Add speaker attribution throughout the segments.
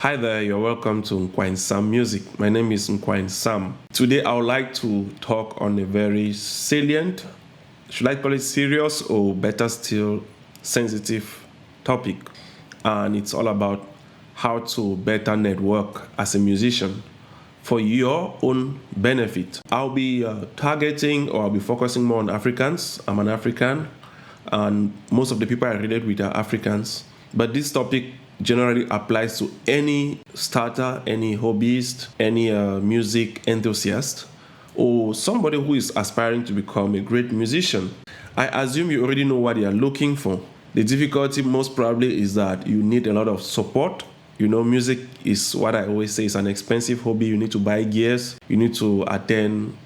Speaker 1: Hi there, you're welcome to Nkwain Sam Music. My name is Nkwain Sam. Today I would like to talk on a very salient, should I call it serious or better still, sensitive topic. And it's all about how to better network as a musician for your own benefit. I'll be targeting or I'll be focusing more on Africans. I'm an African, and most of the people I relate with are Africans. But this topic generally applies to any starter, any hobbyist, any music enthusiast, or somebody who is aspiring to become a great musician. I assume you already know what you are looking for. The difficulty most probably is that you need a lot of support. You know, music is what I always say is an expensive hobby. You need to buy gears, you need to attend,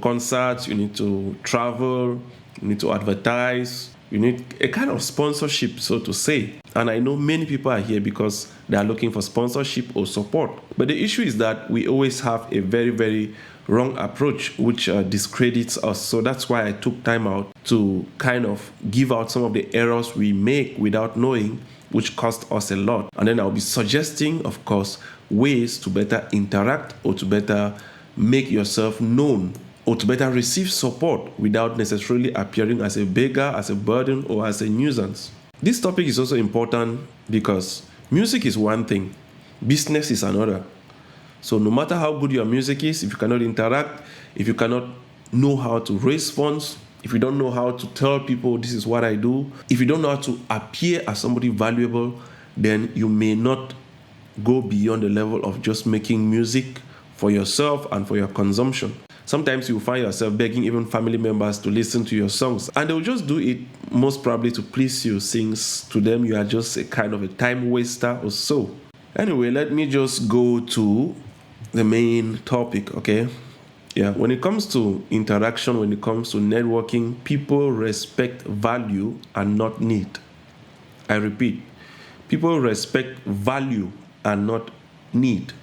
Speaker 1: concerts, you need to travel, you need to advertise, you need a kind of sponsorship, so to say. And I know many people are here because they are looking for sponsorship or support. But the issue is that we always have a very, very wrong approach which discredits us. So that's why I took time out to kind of give out some of the errors we make without knowing, which cost us a lot. And then I'll be suggesting, of course, ways to better interact or to better make yourself known or to better receive support without necessarily appearing as a beggar, as a burden, or as a nuisance. This topic is also important because music is one thing, business is another. So no matter how good your music is, if you cannot interact, if you cannot know how to raise funds, if you don't know how to tell people this is what I do, if you don't know how to appear as somebody valuable, then you may not go beyond the level of just making music for yourself and for your consumption. Sometimes you find yourself begging even family members to listen to your songs, and they'll just do it most probably to please you, since to them you are just a kind of a time waster or so. Anyway, let me just go to the main topic, okay? Yeah, when it comes to interaction, when it comes to networking, people respect value and not need. I repeat, people respect value and not need.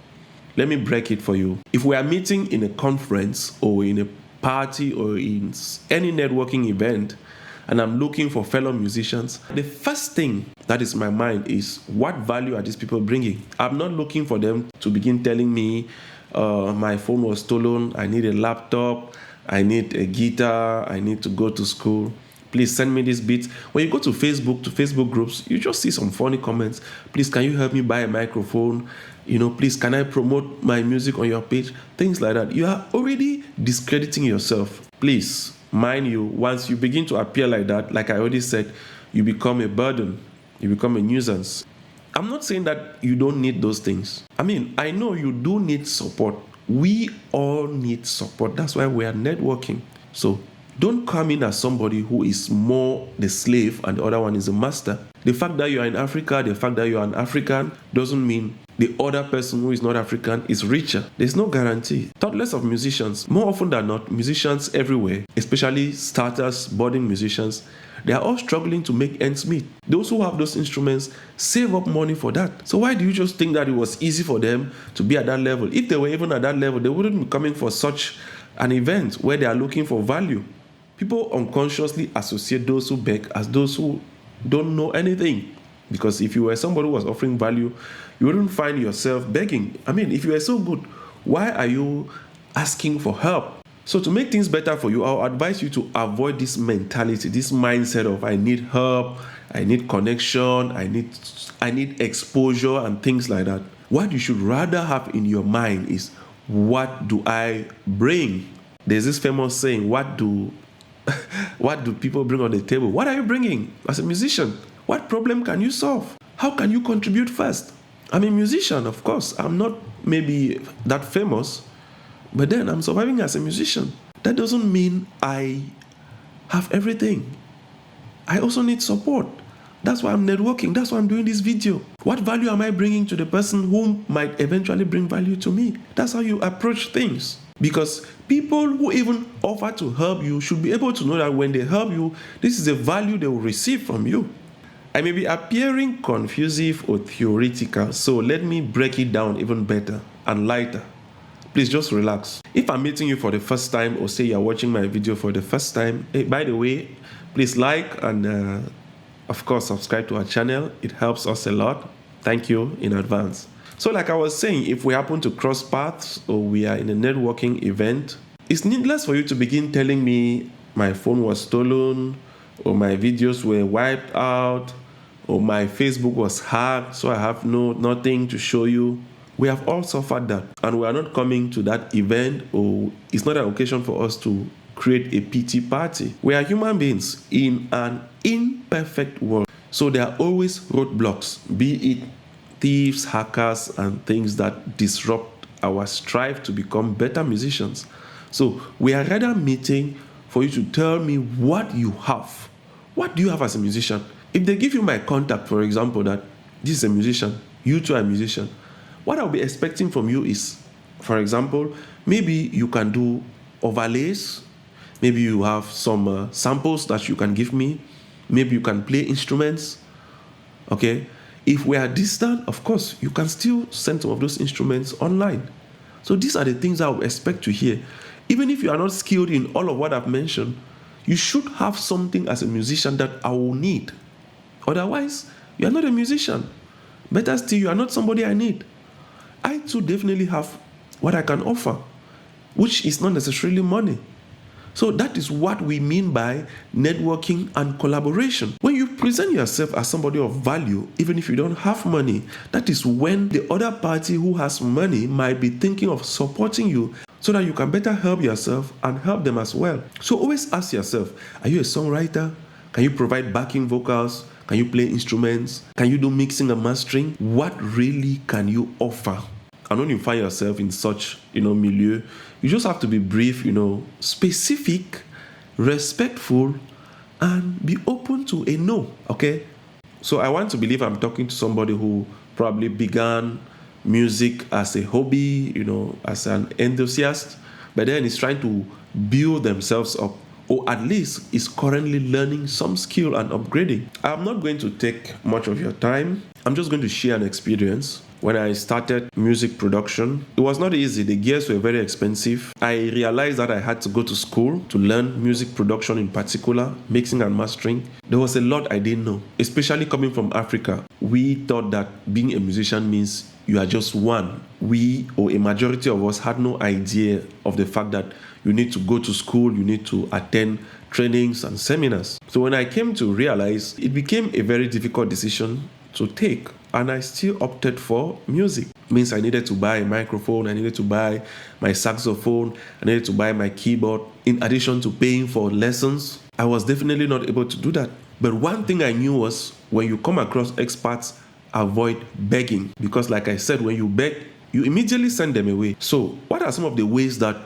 Speaker 1: Let me break it for you. If we are meeting in a conference or in a party or in any networking event, and I'm looking for fellow musicians, the first thing that is in my mind is, what value are these people bringing? I'm not looking for them to begin telling me, my phone was stolen, I need a laptop, I need a guitar, I need to go to school. Please send me this beat. When you go to Facebook groups, you just see some funny comments. Please, can you help me buy a microphone? Please, can I promote my music on your page? Things like that. You are already discrediting yourself. Please, mind you, once you begin to appear like that, like I already said, you become a burden. You become a nuisance. I'm not saying that you don't need those things. I know you do need support. We all need support. That's why we are networking. So don't come in as somebody who is more the slave and the other one is the master. The fact that you are in Africa, the fact that you are an African doesn't mean the other person who is not African is richer. There's no guarantee. Talk less of musicians. More often than not, musicians everywhere, especially starters, budding musicians, they are all struggling to make ends meet. Those who have those instruments save up money for that. So why do you just think that it was easy for them to be at that level? If they were even at that level, they wouldn't be coming for such an event where they are looking for value. People unconsciously associate those who beg as those who don't know anything. Because if you were somebody who was offering value, you wouldn't find yourself begging. If you were so good, why are you asking for help? So to make things better for you, I'll advise you to avoid this mentality, this mindset of I need help, I need connection, I need exposure and things like that. What you should rather have in your mind is, what do I bring? There's this famous saying, what do people bring on the table? What are you bringing as a musician? What problem can you solve? How can you contribute first? I'm a musician, of course. I'm not maybe that famous, but then I'm surviving as a musician. That doesn't mean I have everything. I also need support. That's why I'm networking. That's why I'm doing this video. What value am I bringing to the person who might eventually bring value to me? That's how you approach things. Because people who even offer to help you should be able to know that when they help you, this is the value they will receive from you. I may be appearing confusive or theoretical, so let me break it down even better and lighter. Please just relax. If I'm meeting you for the first time, or say you're watching my video for the first time, by the way, please like and of course subscribe to our channel. It helps us a lot. Thank you in advance. So like I was saying, if we happen to cross paths or we are in a networking event, it's needless for you to begin telling me my phone was stolen or my videos were wiped out or my Facebook was hacked, so I have nothing to show you. We have all suffered that, and we are not coming to that event, or it's not an occasion for us to create a pity party. We are human beings in an imperfect world, so there are always roadblocks, be it thieves, hackers, and things that disrupt our strive to become better musicians. So we are rather meeting for you to tell me what you have. What do you have as a musician? If they give you my contact, for example, that this is a musician, you too are a musician, what I'll be expecting from you is, for example, maybe you can do overlays, maybe you have some samples that you can give me, maybe you can play instruments, okay? If we are distant, of course, you can still send some of those instruments online. So these are the things I would expect to hear. Even if you are not skilled in all of what I've mentioned, you should have something as a musician that I will need. Otherwise, you are not a musician. Better still, you are not somebody I need. I too definitely have what I can offer, which is not necessarily money. So that is what we mean by networking and collaboration. When you present yourself as somebody of value, even if you don't have money, that is when the other party who has money might be thinking of supporting you so that you can better help yourself and help them as well. So always ask yourself, are you a songwriter? Can you provide backing vocals? Can you play instruments? Can you do mixing and mastering? What really can you offer? And when you find yourself in such, milieu, you just have to be brief, specific, respectful, and be open to a no, okay? So I want to believe I'm talking to somebody who probably began music as a hobby, as an enthusiast, but then is trying to build themselves up, or at least is currently learning some skill and upgrading. I'm not going to take much of your time. I'm just going to share an experience. When I started music production, it was not easy. The gears were very expensive. I realized that I had to go to school to learn music production, in particular, mixing and mastering. There was a lot I didn't know, especially coming from Africa. We thought that being a musician means you are just one. We, or a majority of us, had no idea of the fact that you need to go to school, you need to attend trainings and seminars. So when I came to realize, it became a very difficult decision to take, and I still opted for music. It means I needed to buy a microphone, I needed to buy my saxophone, I needed to buy my keyboard. In addition to paying for lessons, I was definitely not able to do that. But one thing I knew was, when you come across experts, avoid begging. Because like I said, when you beg, you immediately send them away. So what are some of the ways that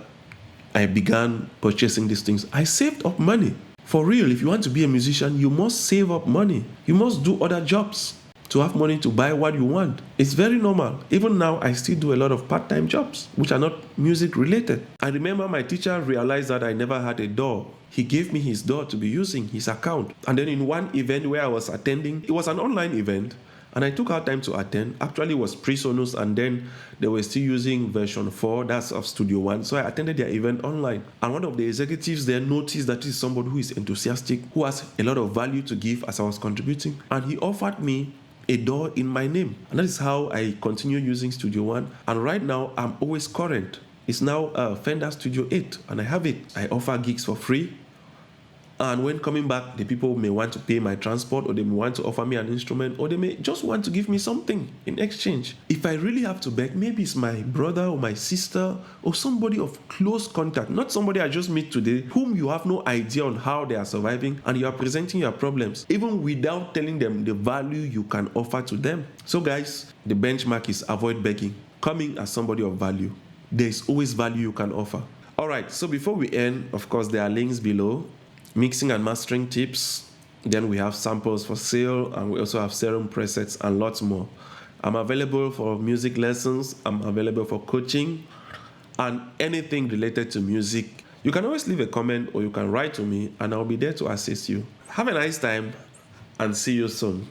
Speaker 1: I began purchasing these things? I saved up money. For real, if you want to be a musician, you must save up money. You must do other jobs to have money to buy what you want. It's very normal. Even now, I still do a lot of part-time jobs, which are not music related. I remember my teacher realized that I never had a DAW. He gave me his DAW to be using, his account. And then in one event where I was attending, it was an online event, and I took out time to attend. Actually, it was pre-Sonos, and then they were still using version 4, that's of Studio One. So I attended their event online. And one of the executives there noticed that this is somebody who is enthusiastic, who has a lot of value to give as I was contributing. And he offered me a DAW in my name. And that is how I continue using Studio One. And right now, I'm always current. It's now Fender Studio 8, and I have it. I offer gigs for free. And when coming back, the people may want to pay my transport, or they may want to offer me an instrument, or they may just want to give me something in exchange. If I really have to beg, maybe it's my brother or my sister or somebody of close contact, not somebody I just meet today, whom you have no idea on how they are surviving, and you are presenting your problems, even without telling them the value you can offer to them. So guys, the benchmark is avoid begging. Coming as somebody of value. There is always value you can offer. All right, so before we end, of course, there are links below. Mixing and mastering tips, then we have samples for sale, and we also have Serum presets and lots more. I'm available for music lessons, I'm available for coaching, and anything related to music. You can always leave a comment, or you can write to me, and I'll be there to assist you. Have a nice time, and see you soon.